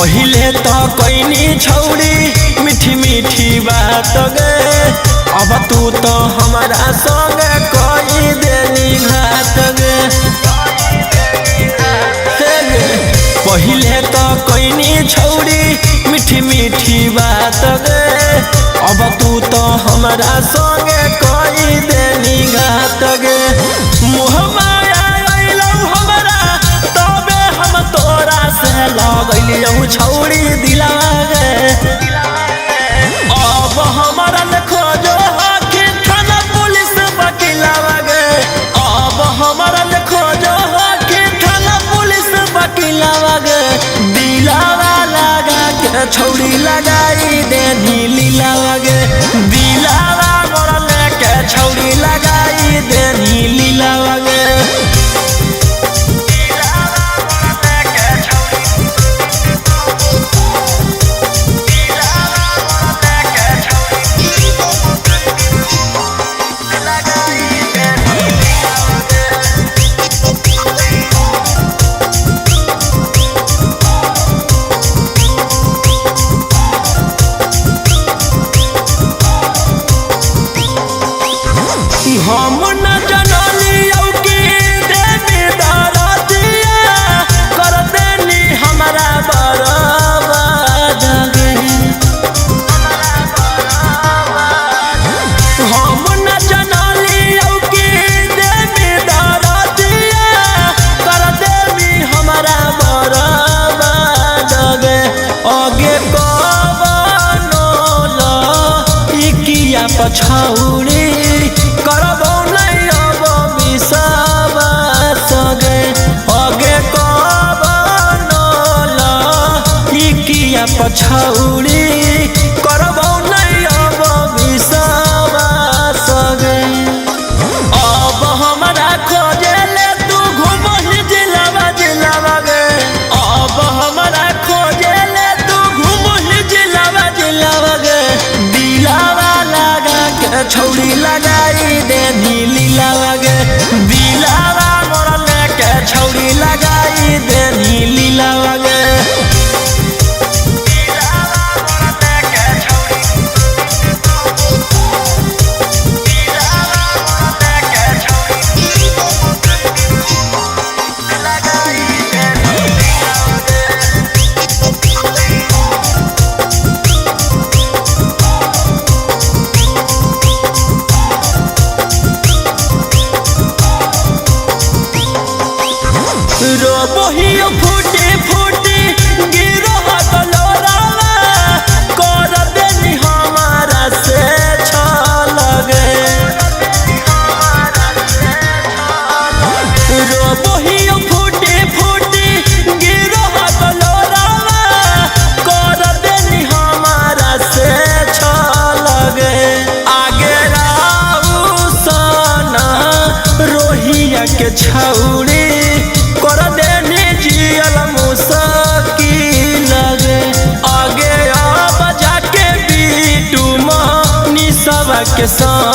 पहिले तो कोइनी छौड़ी मीठी मीठी बात गे, अब तू तो हमारा संग कोई देनी घात गे। पहिले तो कोइनी छौड़ी मीठी मीठी बात गे, अब तू तो हमारा संग कोई देनी घात गे। मुँह माया अइलौ हमरा तबे हम तोरा से लगलियौ छौड़ी दिलावा गे। अब हमारा खोजो हकी थाना पुलिस वकीलावा गे, अब हमारा खोजो हकी थाना पुलिस वकीलावा गे। दिलावा लगा के छौड़ी लगाई देनी लीलावा गे, दिलावा मोरा लेके छौड़ी लगाई देनी लीलावा गे। हम न जनलियौ कि देनी दरदिया कर देनी हमरा बर्बाद गे। हम न जनलियौ कि देनी दरदिया कर देनी हमरा बर्बाद गे। आगे कवनो लइकिया पछौड़ी करबो नहीं अब विश्वास गे। आगे कवनो लइकिया पछौड़ी करबो नहीं अब विश्वास गे। अब हमरा खोजेले तू घुमही जिलावा जिलावा गे, अब हमरा खोजेले तू घुमही जिलावा जिलावा गे। दिलावा लगा के छौड़ी लगाई देनी लीलावा गे, दिलावा मोरा लेके छौड़ी लगाई देनी लीलावा गे। रोबोहियो फूटी फूटी गिरो गलोरावा कर देनी हमारा से छल गे। रोबोहियो फूटी फूटी गिरो गलोरावा कर देनी हमारा से छल गे। आगे राऊ सना रोहिया के छौड़ी कर देनी जियल मुश्किल गे। आगे अब जाके बीटू मनी सब के संग